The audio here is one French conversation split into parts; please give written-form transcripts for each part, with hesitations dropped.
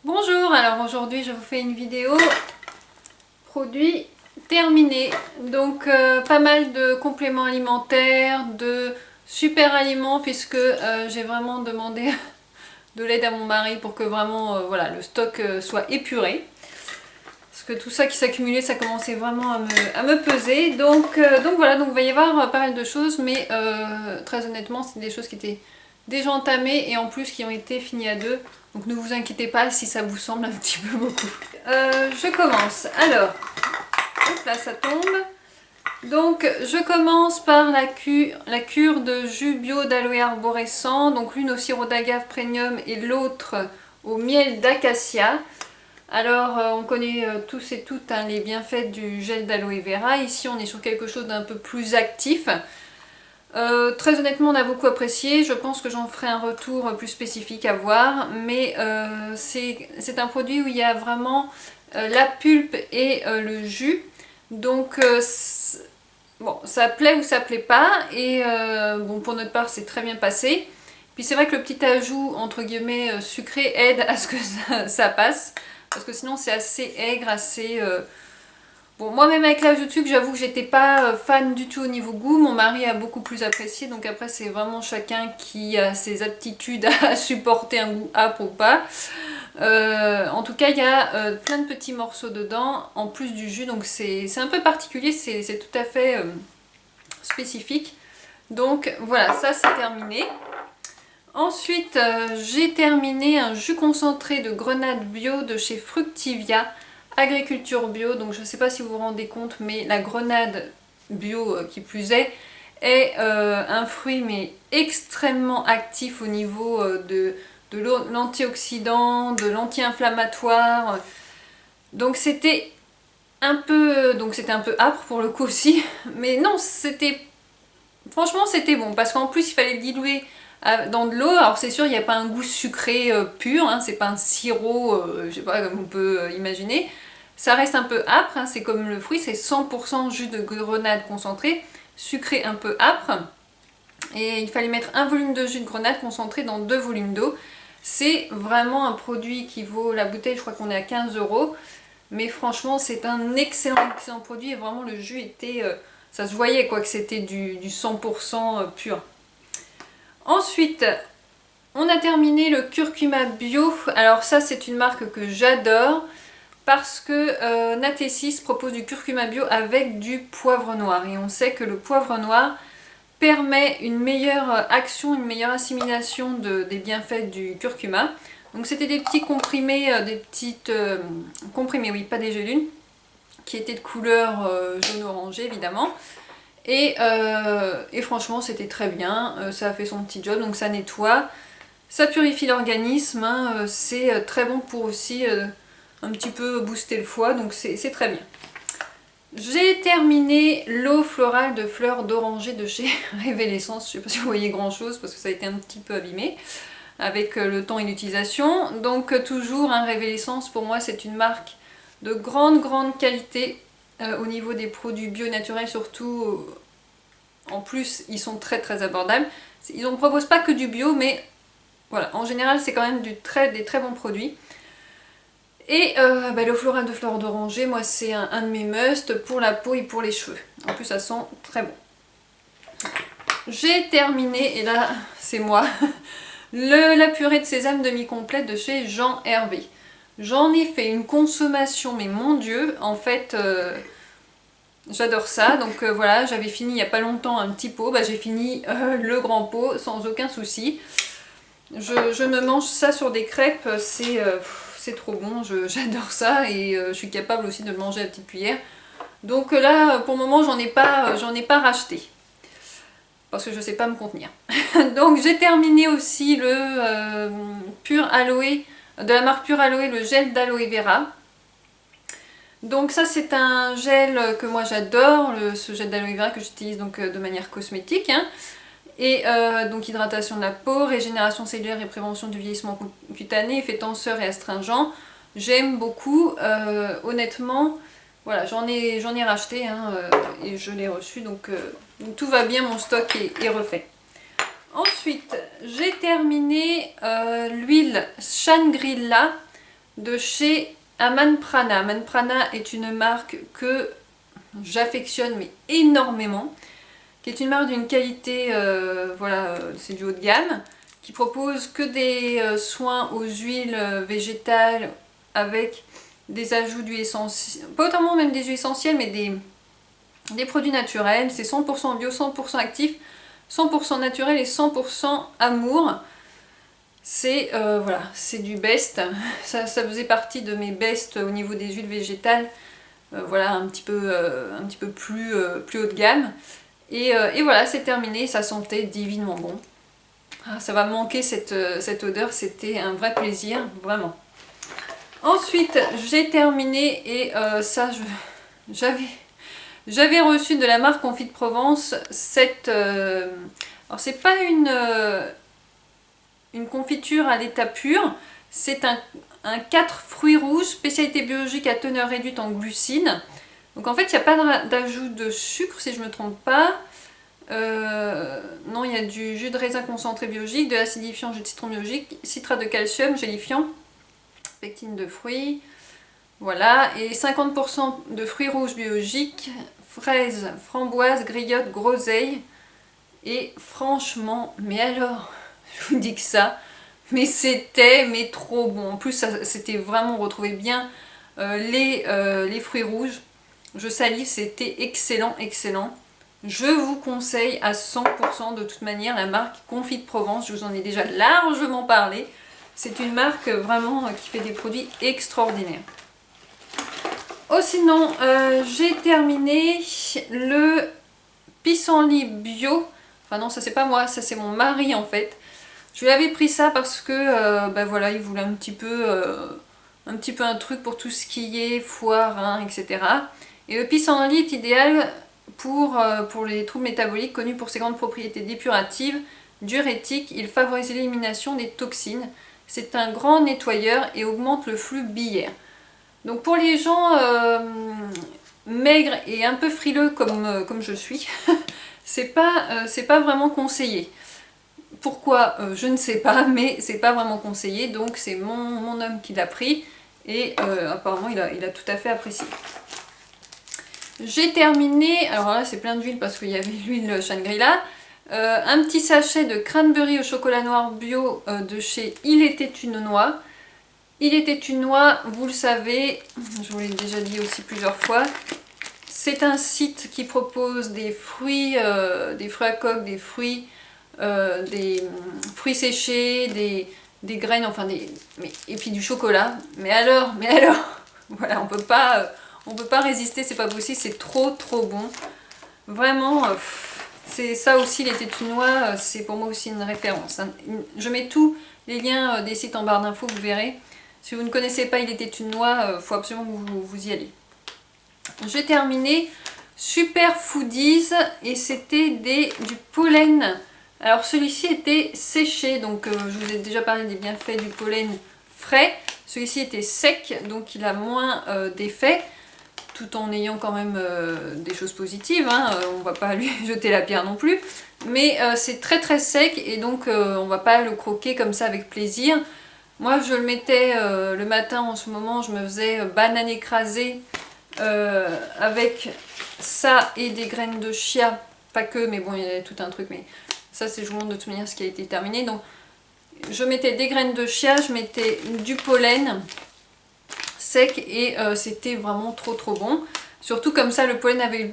Bonjour, alors aujourd'hui je vous fais une vidéo produit terminé. Donc pas mal de compléments alimentaires, de super aliments puisque j'ai vraiment demandé de l'aide à mon mari pour que vraiment voilà, le stock soit épuré. Parce que tout ça qui s'accumulait, ça commençait vraiment à me peser. Donc voilà, donc il va y avoir pas mal de choses, mais très honnêtement, c'est des choses qui étaient déjà entamées et en plus qui ont été finies à deux. Donc ne vous inquiétez pas si ça vous semble un petit peu beaucoup. Je commence. Alors, hop là, ça tombe. Donc je commence par la cure de jus bio d'aloe arborescent. Donc l'une au sirop d'agave premium et l'autre au miel d'acacia. Alors, on connaît tous et toutes hein, les bienfaits du gel d'aloe vera. Ici, on est sur quelque chose d'un peu plus actif. Très honnêtement, on a beaucoup apprécié. Je pense que j'en ferai un retour plus spécifique à voir. Mais c'est un produit où il y a vraiment la pulpe et le jus. Donc, bon, ça plaît ou ça plaît pas. Et bon, pour notre part, c'est très bien passé. Puis c'est vrai que le petit ajout, entre guillemets, sucré aide à ce que ça passe. Parce que sinon c'est assez aigre, assez... Bon, moi-même avec l'ajout de sucre, j'avoue que j'étais pas fan du tout au niveau goût. Mon mari a beaucoup plus apprécié. Donc après, c'est vraiment chacun qui a ses aptitudes à supporter un goût âpre ou pas. En tout cas, il y a plein de petits morceaux dedans, en plus du jus. Donc c'est un peu particulier, c'est tout à fait spécifique. Donc voilà, ça c'est terminé. Ensuite, j'ai terminé un jus concentré de grenade bio de chez Fructivia, agriculture bio. Donc je ne sais pas si vous vous rendez compte, mais la grenade bio qui plus est un fruit mais extrêmement actif au niveau de l'antioxydant, de l'anti-inflammatoire. Donc c'était un peu âpre pour le coup aussi, mais non, franchement c'était bon parce qu'en plus il fallait le diluer dans de l'eau. Alors c'est sûr il n'y a pas un goût sucré pur, hein, c'est pas un sirop, je sais pas comme on peut imaginer. Ça reste un peu âpre, hein, c'est comme le fruit, c'est 100% jus de grenade concentré, sucré un peu âpre. Et il fallait mettre un volume de jus de grenade concentré dans 2 volumes d'eau. C'est vraiment un produit qui vaut la bouteille, je crois qu'on est à 15 €. Mais franchement c'est un excellent produit et vraiment le jus était... ça se voyait quoi que c'était du 100% pur. Ensuite, on a terminé le curcuma bio. Alors ça c'est une marque que j'adore parce que Natessis propose du curcuma bio avec du poivre noir. Et on sait que le poivre noir permet une meilleure action, une meilleure assimilation des bienfaits du curcuma. Donc c'était des petits comprimés, comprimés, oui, pas des gélules, qui étaient de couleur jaune-orangé évidemment. Et franchement c'était très bien, ça a fait son petit job, donc ça nettoie, ça purifie l'organisme, hein, c'est très bon pour aussi un petit peu booster le foie, donc c'est très bien. J'ai terminé l'eau florale de fleurs d'oranger de chez Révélessence. Je ne sais pas si vous voyez grand chose parce que ça a été un petit peu abîmé avec le temps et l'utilisation. Donc toujours un Révélessence, pour moi c'est une marque de grande qualité au niveau des produits bio naturels, surtout en plus ils sont très abordables. Ils ne proposent pas que du bio, mais voilà, en général c'est quand même des très bons produits. Et l'eau florale de fleurs d'oranger, moi c'est un de mes must pour la peau et pour les cheveux. En plus ça sent très bon. J'ai terminé, et là c'est moi, la purée de sésame demi-complète de chez Jean Hervé. J'en ai fait une consommation, mais mon Dieu, en fait j'adore ça. Donc voilà, j'avais fini il n'y a pas longtemps un petit pot, j'ai fini le grand pot sans aucun souci. Je me mange ça sur des crêpes, c'est trop bon, j'adore ça et je suis capable aussi de le manger à la petite cuillère. Donc là, pour le moment, j'en ai pas racheté. Parce que je sais pas me contenir. Donc j'ai terminé aussi le Pur Aloe, de la marque Pur Aloe, le gel d'aloe vera. Donc ça c'est un gel que moi j'adore, ce gel d'aloe vera que j'utilise donc de manière cosmétique. Hein. Et donc hydratation de la peau, régénération cellulaire et prévention du vieillissement cutané, effet tenseur et astringent. J'aime beaucoup, honnêtement, voilà, j'en ai racheté hein, et je l'ai reçu, donc tout va bien, mon stock est refait. Ensuite, j'ai terminé l'huile Shangri-La de chez Aman Prana. Aman Prana est une marque que j'affectionne mais énormément, qui est une marque d'une qualité, voilà, c'est du haut de gamme, qui propose que des soins aux huiles végétales avec des ajouts d'huile essentielle, pas autant même des huiles essentielles, mais des produits naturels. C'est 100% bio, 100% actif, 100% naturel et 100% amour. C'est voilà, c'est du best. Ça faisait partie de mes best au niveau des huiles végétales. Voilà, un petit peu plus haut de gamme. Et voilà, c'est terminé. Ça sentait divinement bon. Ah, ça va me manquer cette odeur. C'était un vrai plaisir, vraiment. Ensuite, j'ai terminé et ça, j'avais reçu de la marque Confit de Provence cette... alors, c'est pas une confiture à l'état pur, c'est un 4 fruits rouges, spécialité biologique à teneur réduite en glucides. Donc en fait, il n'y a pas d'ajout de sucre si je ne me trompe pas. Non, il y a du jus de raisin concentré biologique, de l'acidifiant jus de citron biologique, citrate de calcium, gélifiant, pectine de fruits, voilà, et 50% de fruits rouges biologiques, fraises, framboises, griottes, groseilles. Et franchement, mais alors, je vous dis que ça, mais c'était trop bon. En plus, c'était vraiment, on retrouvait bien les fruits rouges. Je salive, c'était excellent, excellent. Je vous conseille à 100% de toute manière la marque Confit de Provence. Je vous en ai déjà largement parlé. C'est une marque vraiment qui fait des produits extraordinaires. Oh, sinon, j'ai terminé le pissenlit bio. Enfin non, ça c'est pas moi, ça c'est mon mari en fait. Je lui avais pris ça parce que ben voilà, il voulait un petit peu un truc pour tout ce qui est foie, rein, etc. Et le pissenlit est idéal pour les troubles métaboliques, connus pour ses grandes propriétés dépuratives, diurétiques. Il favorise l'élimination des toxines. C'est un grand nettoyeur et augmente le flux biliaire. Donc pour les gens maigres et un peu frileux comme je suis, c'est pas vraiment conseillé. Pourquoi je ne sais pas, mais c'est pas vraiment conseillé. Donc c'est mon homme qui l'a pris et apparemment il a tout à fait apprécié. J'ai terminé, alors là c'est plein d'huile parce qu'il y avait l'huile Shangri-La. Un petit sachet de cranberry au chocolat noir bio de chez Il était une noix. Il était une noix, vous le savez, je vous l'ai déjà dit aussi plusieurs fois. C'est un site qui propose des fruits à coque, des fruits séchés, des graines, enfin et puis du chocolat. Mais alors, voilà, on peut pas résister, c'est pas possible, c'est trop bon. Vraiment, c'est ça aussi, Il était une noix, c'est pour moi aussi une référence. Hein. Je mets tous les liens des sites en barre d'infos, vous verrez. Si vous ne connaissez pas Il était une noix, il faut absolument que vous y allez. J'ai terminé Super Foodies et c'était du pollen. Alors celui-ci était séché, donc je vous ai déjà parlé des bienfaits du pollen frais. Celui-ci était sec, donc il a moins d'effets, tout en ayant quand même des choses positives. Hein. On va pas lui jeter la pierre non plus. Mais c'est très sec et donc on va pas le croquer comme ça avec plaisir. Moi je le mettais le matin en ce moment, je me faisais banane écrasée avec ça et des graines de chia, pas que, mais bon il y avait tout un truc, mais ça c'est je vous montre de toute manière ce qui a été terminé. Donc je mettais des graines de chia, je mettais du pollen sec et c'était vraiment trop bon. Surtout comme ça le pollen avait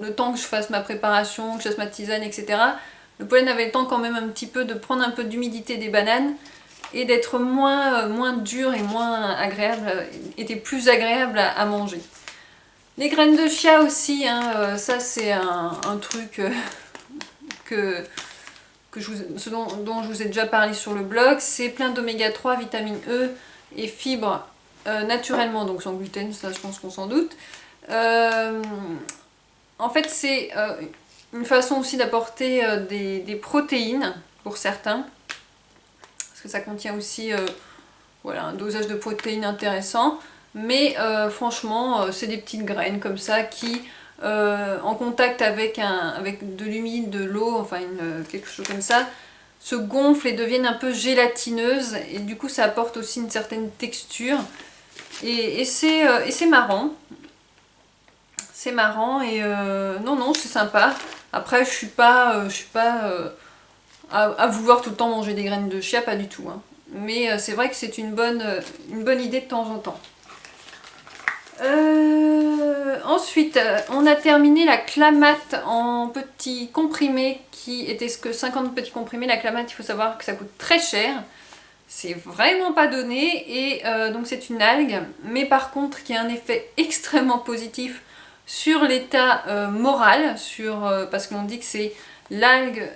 le temps que je fasse ma préparation, que je fasse ma tisane, etc. Le pollen avait le temps quand même un petit peu de prendre un peu d'humidité des bananes et d'être moins dur et moins agréable, était plus agréable à manger. Les graines de chia aussi, hein, ça c'est un truc dont je vous ai déjà parlé sur le blog. C'est plein d'oméga 3, vitamine E et fibres naturellement, donc sans gluten, ça je pense qu'on s'en doute. En fait c'est une façon aussi d'apporter des protéines pour certains. Parce que ça contient aussi voilà, un dosage de protéines intéressant. Mais franchement, c'est des petites graines comme ça qui, en contact avec de l'humide, de l'eau, enfin quelque chose comme ça, se gonflent et deviennent un peu gélatineuses. Et du coup, ça apporte aussi une certaine texture. Et c'est marrant. C'est marrant et non, c'est sympa. Après, je suis pas à vouloir tout le temps manger des graines de chia, pas du tout. Hein. Mais c'est vrai que c'est une bonne idée de temps en temps. Ensuite, on a terminé la Clamate en petits comprimés qui était ce que 50 petits comprimés. La Clamate, il faut savoir que ça coûte très cher. C'est vraiment pas donné et donc c'est une algue, mais par contre qui a un effet extrêmement positif sur l'état moral, parce qu'on dit que c'est l'algue,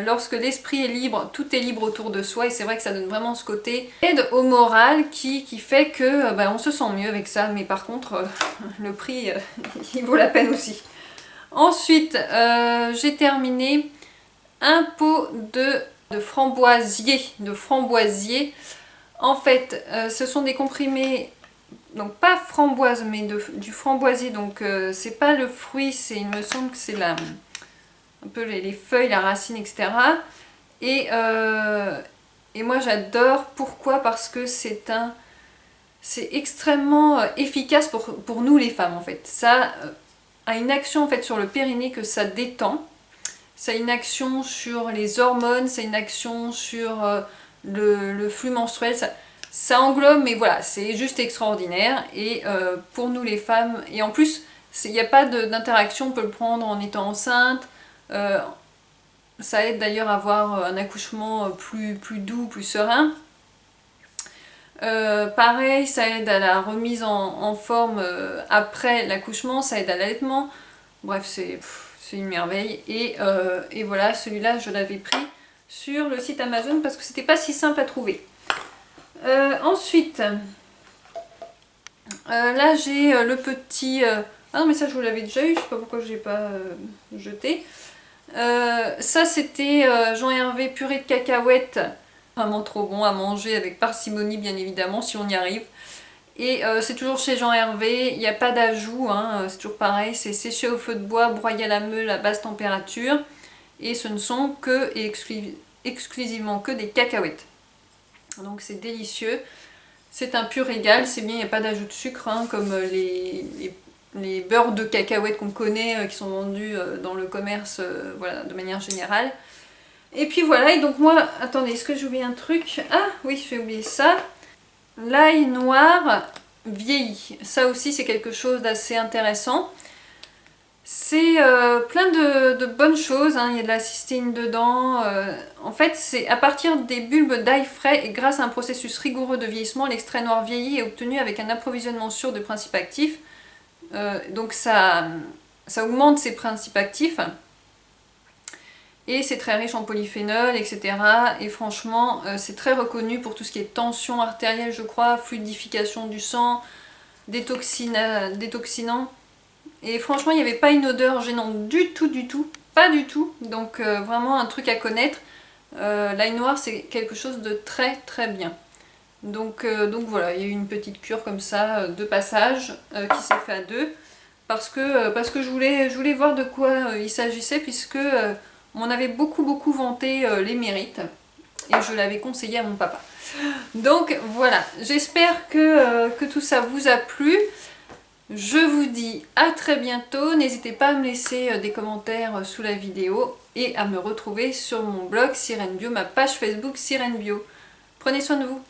lorsque l'esprit est libre, tout est libre autour de soi et c'est vrai que ça donne vraiment ce côté aide au moral qui fait que on se sent mieux avec ça, mais par contre le prix il vaut la peine aussi. Ensuite j'ai terminé un pot de framboisier. En fait, ce sont des comprimés, donc pas framboise, mais du framboisier. Donc c'est pas le fruit, il me semble que c'est un peu les feuilles, la racine, etc. Et moi j'adore. Pourquoi? Parce que c'est extrêmement efficace pour nous les femmes en fait. Ça a une action en fait sur le périnée que ça détend. Ça a une action sur les hormones, ça a une action sur le flux menstruel, ça englobe, mais voilà, c'est juste extraordinaire. Et pour nous les femmes, et en plus, il n'y a pas d'interaction, on peut le prendre en étant enceinte. Ça aide d'ailleurs à avoir un accouchement plus doux, plus serein. Pareil, ça aide à la remise en forme après l'accouchement, ça aide à l'allaitement. Bref, c'est une merveille. Et voilà, celui-là, je l'avais pris sur le site Amazon parce que c'était pas si simple à trouver. Ensuite, là j'ai le petit... Ah non, mais ça je vous l'avais déjà eu, je sais pas pourquoi je l'ai pas jeté. Ça c'était Jean Hervé purée de cacahuètes. Vraiment trop bon à manger avec parcimonie bien évidemment si on y arrive. Et c'est toujours chez Jean Hervé, il n'y a pas d'ajout, hein, c'est toujours pareil, c'est séché au feu de bois, broyé à la meule à basse température. Et ce ne sont que et exclusivement que des cacahuètes. Donc c'est délicieux, c'est un pur régal, c'est bien, il n'y a pas d'ajout de sucre, hein, comme les beurres de cacahuètes qu'on connaît, qui sont vendus dans le commerce, voilà, de manière générale. Et puis voilà, et donc moi, attendez, est-ce que j'ai oublié un truc? Ah oui, j'ai oublié ça. L'ail noir vieilli, ça aussi c'est quelque chose d'assez intéressant. C'est plein de bonnes choses, hein. Il y a de la cystéine dedans. En fait, c'est à partir des bulbes d'ail frais et grâce à un processus rigoureux de vieillissement, l'extrait noir vieilli est obtenu avec un approvisionnement sûr de principes actifs. Donc ça augmente ses principes actifs. Et c'est très riche en polyphénol, etc. Et franchement, c'est très reconnu pour tout ce qui est tension artérielle, je crois, fluidification du sang, détoxinant. Et franchement, il n'y avait pas une odeur gênante du tout, pas du tout. Donc vraiment un truc à connaître. L'ail noir, c'est quelque chose de très très bien. Donc voilà, il y a eu une petite cure comme ça, de passage, qui s'est fait à deux. Parce que je voulais voir de quoi il s'agissait, puisque on m'en avait beaucoup vanté les mérites. Et je l'avais conseillé à mon papa. Donc voilà, j'espère que tout ça vous a plu. Je vous dis à très bientôt. N'hésitez pas à me laisser des commentaires sous la vidéo et à me retrouver sur mon blog Sirène Bio, ma page Facebook Sirène Bio. Prenez soin de vous.